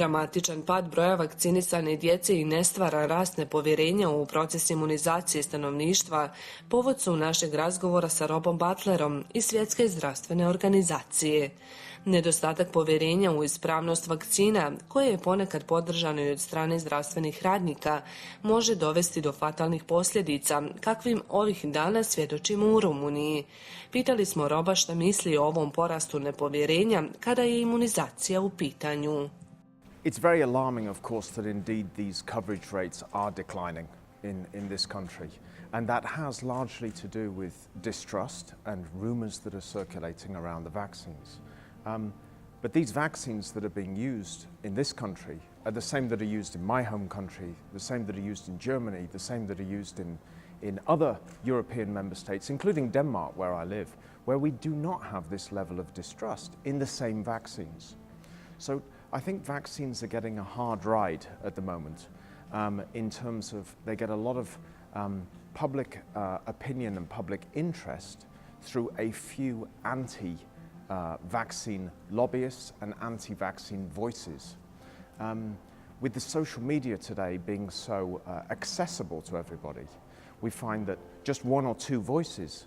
Dramatičan pad broja vakcinisane djece i nestvaran rast nepovjerenja u proces imunizacije stanovništva povod su našeg razgovora sa Robom Butlerom iz Svjetske zdravstvene organizacije. Nedostatak povjerenja u ispravnost vakcina, koje je ponekad podržano i od strane zdravstvenih radnika, može dovesti do fatalnih posljedica, kakvim ovih dana svjedočimo u Rumuniji. Pitali smo Roba šta misli o ovom porastu nepovjerenja kada je imunizacija u pitanju. It's very alarming, of course, that indeed these coverage rates are declining in this country. And that has largely to do with distrust and rumours that are circulating around the vaccines. But these vaccines that are being used in this country are the same that are used in my home country, the same that are used in Germany, the same that are used in other European member states, including Denmark, where I live, where we do not have this level of distrust in the same vaccines. So I think vaccines are getting a hard ride at the moment in terms of they get a lot of public opinion and public interest through a few anti-vaccine lobbyists and anti-vaccine voices. With the social media today being so accessible to everybody, we find that just one or two voices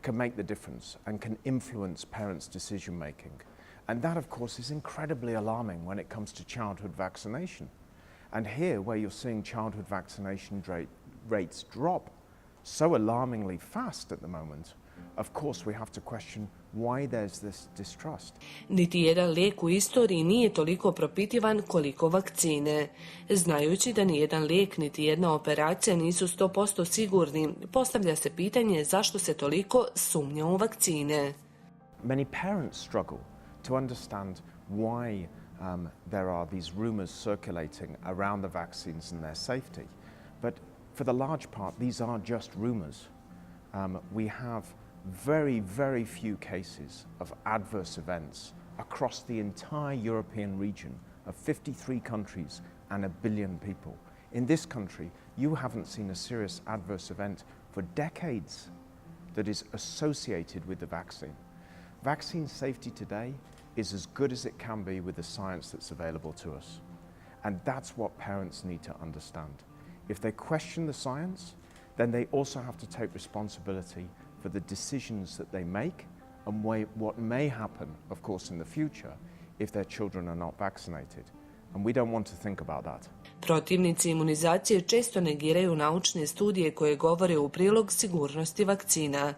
can make the difference and can influence parents' decision making. And that, of course, is incredibly alarming when it comes to childhood vaccination. And here, where you're seeing childhood vaccination rates drop so alarmingly fast at the moment, of course we have to question why there's this distrust. Niti jedan lijek u istoriji nije toliko propitivan koliko vakcine. Znajući da ni jedan lijek niti jedna operacija nisu 100% sigurni, postavlja se pitanje zašto se toliko sumnja u vakcine. Many parents struggle to understand why there are these rumours circulating around the vaccines and their safety. But for the large part, these are just rumours. We have very, very few cases of adverse events across the entire European region of 53 countries and 1 billion people. In this country, you haven't seen a serious adverse event for decades that is associated with the vaccine. Vaccine safety today is as good as it can be with the science that's available to us. And that's what parents need to understand. If they question the science, then they also have to take responsibility for the decisions that they make and what may happen, of course, in the future if their children are not vaccinated. And we don't want to think about that. Protivnici imunizacije često negiraju naučne studije koje govore u prilog sigurnosti vakcina.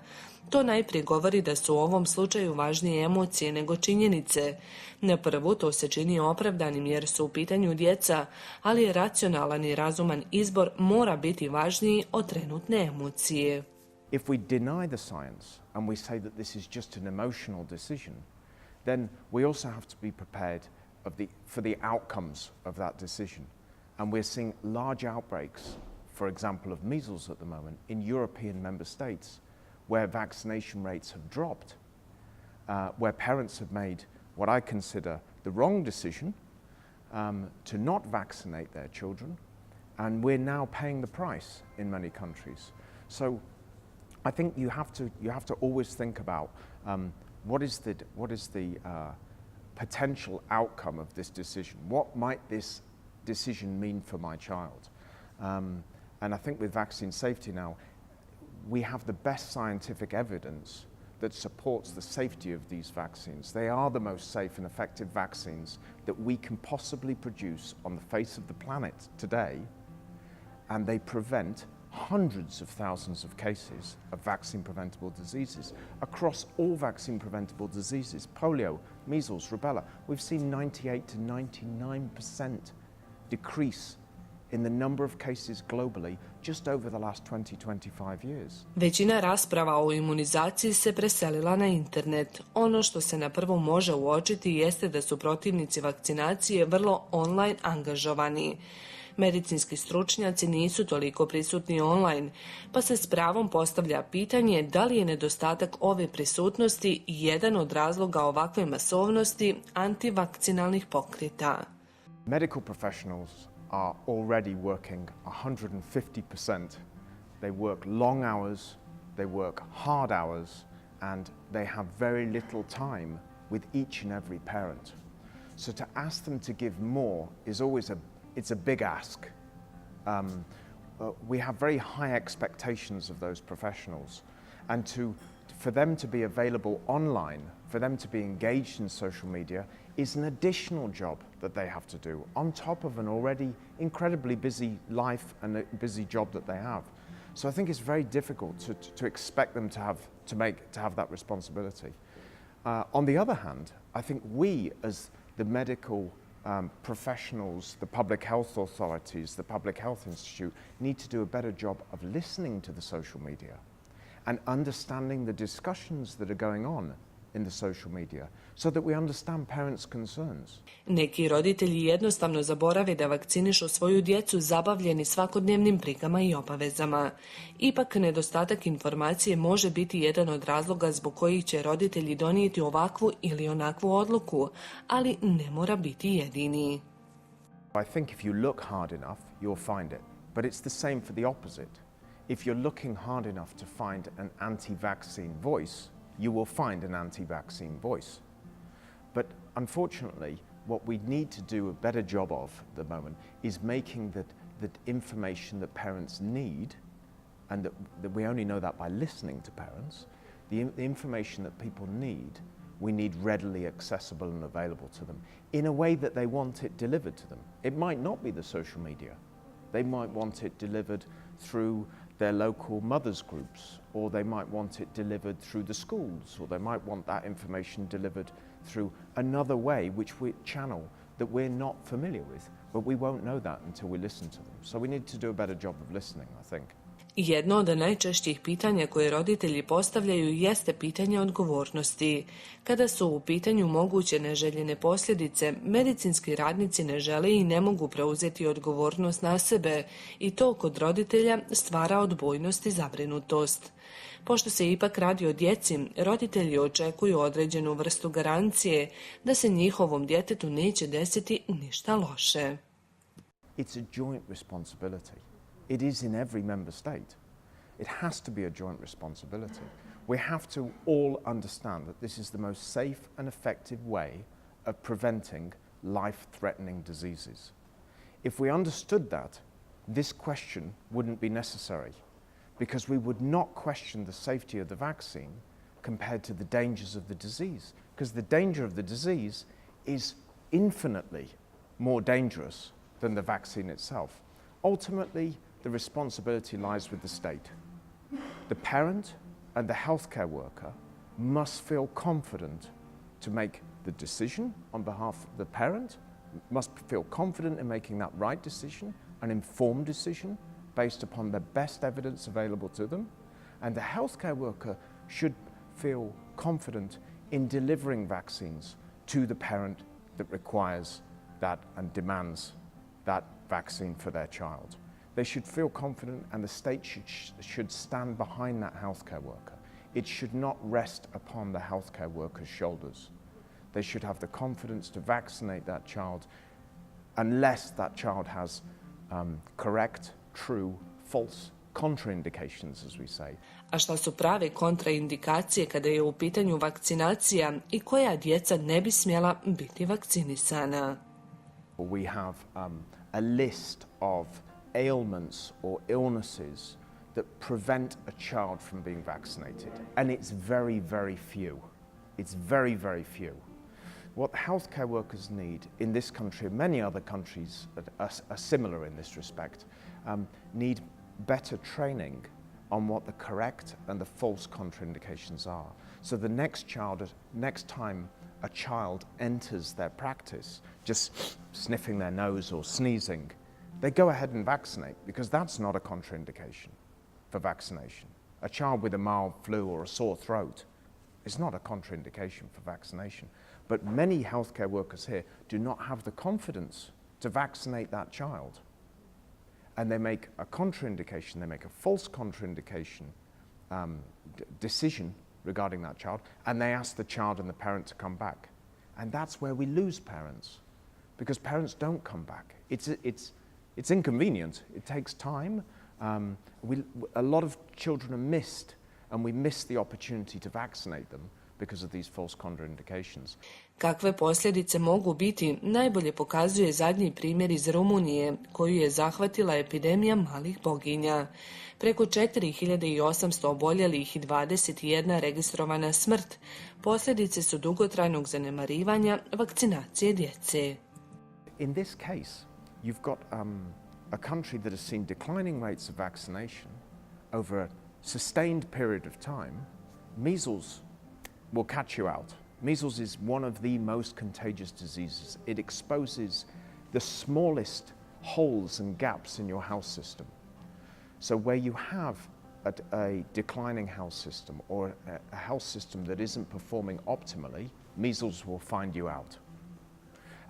To najprije govori da su u ovom slučaju važnije emocije nego činjenice. Na prvu to se čini opravdanim jer su u pitanju djeca, ali je racionalan i razuman izbor mora biti važniji od trenutne emocije. If we deny the science and we say that this is just an emotional decision, then we also have to be prepared for the outcomes of that decision. And we're seeing large outbreaks, for example, of measles at the moment in European member states, where vaccination rates have dropped, where parents have made what I consider the wrong decision to not vaccinate their children, and we're now paying the price in many countries. So I think you have to always think about what is the potential outcome of this decision? What might this decision mean for my child? And I think with vaccine safety now, we have the best scientific evidence that supports the safety of these vaccines. They are the most safe and effective vaccines that we can possibly produce on the face of the planet today, and they prevent hundreds of thousands of cases of vaccine-preventable diseases across all vaccine-preventable diseases, polio, measles, rubella. We've seen 98 to 99% decrease in the number of cases globally just over the last 20-25 years. Većina rasprava o imunizaciji se preselila na internet. Ono što se na prvu može uočiti jeste da su protivnici vakcinacije vrlo online angažovani. Medicinski stručnjaci nisu toliko prisutni online, pa se s pravom postavlja pitanje da li je nedostatak ove prisutnosti jedan od razloga ovakve masovnosti antivakcinalnih pokreta. Medical professionals are already working 150%. They work long hours, they work hard hours, and they have very little time with each and every parent. So to ask them to give more is always it's a big ask. We have very high expectations of those professionals, and for them to be available online, for them to be engaged in social media, is an additional job that they have to do on top of an already incredibly busy life and a busy job that they have. So I think it's very difficult to expect them to have that responsibility. On the other hand, I think we as the medical professionals, the public health authorities, the Public Health Institute need to do a better job of listening to the social media and understanding the discussions that are going on in the social media so that we understand parents' concerns. Neki roditelji jednostavno zaborave da vakcinišu svoju djecu zabavljeni svakodnevnim brigama i obavezama. Ipak, nedostatak informacije može biti jedan od razloga zbog kojih će roditelji donijeti ovakvu ili onakvu odluku, ali ne mora biti jedini. I think if you look hard enough, you'll find it. But it's the same for the opposite. If you're looking hard enough to find an anti-vaccine voice, you will find an anti-vaccine voice. But unfortunately, what we need to do a better job of at the moment is making that information that parents need, and that we only know that by listening to parents, the information that people need, we need readily accessible and available to them in a way that they want it delivered to them. It might not be the social media. They might want it delivered through their local mothers groups, or they might want it delivered through the schools, or they might want that information delivered through another way, channel that we're not familiar with, but we won't know that until we listen to them. So we need to do a better job of listening, I think. Jedno od najčešćih pitanja koje roditelji postavljaju jeste pitanje odgovornosti. Kada su u pitanju moguće neželjene posljedice, medicinski radnici ne žele i ne mogu preuzeti odgovornost na sebe i to kod roditelja stvara odbojnost i zabrinutost. Pošto se ipak radi o djeci, roditelji očekuju određenu vrstu garancije da se njihovom djetetu neće desiti ništa loše. It's a joint responsibility. It is in every member state. It has to be a joint responsibility. We have to all understand that this is the most safe and effective way of preventing life-threatening diseases. If we understood that, this question wouldn't be necessary, because we would not question the safety of the vaccine compared to the dangers of the disease, because the danger of the disease is infinitely more dangerous than the vaccine itself. Ultimately, the responsibility lies with the state. The parent and the healthcare worker must feel confident to make the decision on behalf of the parent, must feel confident in making that right decision, an informed decision based upon the best evidence available to them, and the healthcare worker should feel confident in delivering vaccines to the parent that requires that and demands that vaccine for their child. They should feel confident, and the state should stand behind that healthcare worker. It should not rest upon the healthcare worker's shoulders. They should have the confidence to vaccinate that child unless that child has correct, true, false contraindications, as we say. A šta su prave kontraindikacije kada je u pitanju vakcinacija i koja djeca ne bi smjela biti vakcinisana? We have a list of ailments or illnesses that prevent a child from being vaccinated, and it's very, very few. It's very, very few. What healthcare workers need in this country and many other countries that are similar in this respect need better training on what the correct and the false contraindications are. So the next time a child enters their practice, just sniffing their nose or sneezing, they go ahead and vaccinate, because that's not a contraindication for vaccination. A child with a mild flu or a sore throat is not a contraindication for vaccination. But many healthcare workers here do not have the confidence to vaccinate that child. And they make a contraindication, they make a false contraindication decision regarding that child, and they ask the child and the parent to come back. And that's where we lose parents, because parents don't come back. It's inconvenient, it takes time. A lot of children are missed, and we miss the opportunity to vaccinate them because of these false contraindications. Kakve posljedice mogu biti, najbolje pokazuje zadnji primjer iz Rumunije, koju je zahvatila epidemija malih boginja. Preko 4800 oboljelih i 21 registrovana smrt. Posljedice su dugotrajnog zanemarivanja vakcinacije djece. In this case, you've got a country that has seen declining rates of vaccination over a sustained period of time. Measles will catch you out. Measles is one of the most contagious diseases. It exposes the smallest holes and gaps in your health system. So where you have a declining health system or a health system that isn't performing optimally, measles will find you out.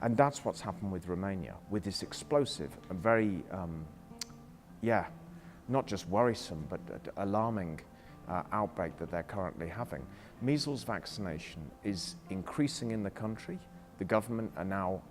And that's what's happened with Romania, with this explosive and very, not just worrisome, but alarming outbreak that they're currently having. Measles vaccination is increasing in the country. The government are now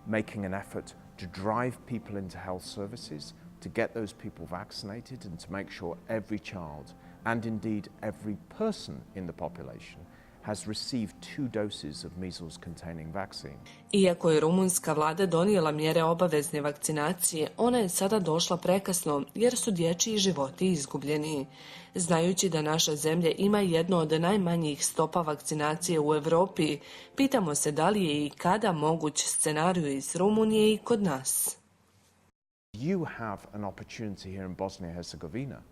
making an effort to drive people into health services, to get those people vaccinated and to make sure every child, and indeed every person in the population, has received 2 doses of measles-containing vaccine. Iako je rumunska vlada donijela mjere obavezne vakcinacije, ona je sada došla prekasno jer su dječji životi izgubljeni. Znajući da naša zemlja ima jedno od najmanjih stopa vakcinacije u Europi, pitamo se da li je i kada moguć scenarij iz Rumunije i kod nas. You have an opportunity here in Bosnia and Herzegovina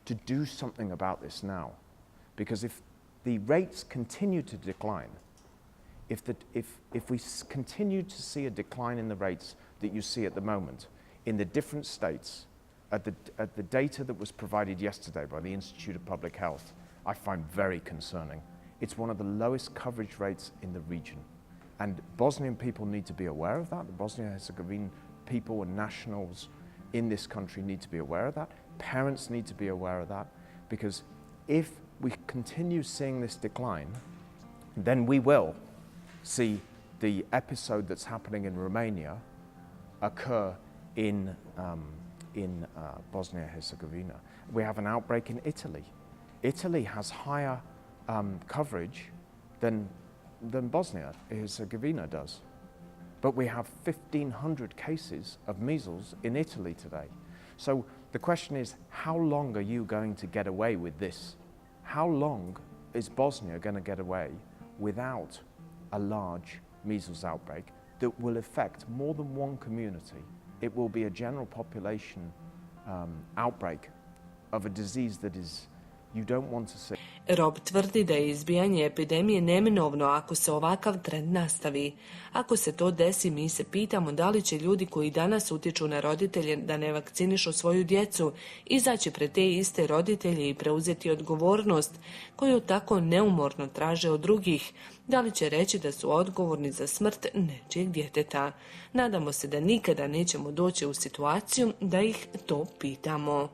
to do something about this now, because if the rates continue to decline, if we continue to see a decline in the rates that you see at the moment in the different states, at the data that was provided yesterday by the Institute of Public Health, I find very concerning. It's one of the lowest coverage rates in the region. And Bosnian people need to be aware of that. The Bosnian and Herzegovina people and nationals in this country need to be aware of that. Parents need to be aware of that, because if we continue seeing this decline, then we will see the episode that's happening in Romania occur in Bosnia and Herzegovina. We have an outbreak in Italy. Italy has higher coverage than Bosnia and Herzegovina does. But we have 1,500 cases of measles in Italy today. So the question is, how long are you going to get away with this? How long is Bosnia going to get away without a large measles outbreak that will affect more than one community? It will be a general population outbreak of a disease that is you don't want to see. Rob tvrdi da je izbijanje epidemije neminovno ako se ovakav trend nastavi. Ako se to desi, mi se pitamo da li će ljudi koji danas utječu na roditelje da ne vakcinišu svoju djecu izaći pred te iste roditelje i preuzeti odgovornost koju tako neumorno traže od drugih. Da li će reći da su odgovorni za smrt nečijeg djeteta? Nadamo se da nikada nećemo doći u situaciju da ih to pitamo.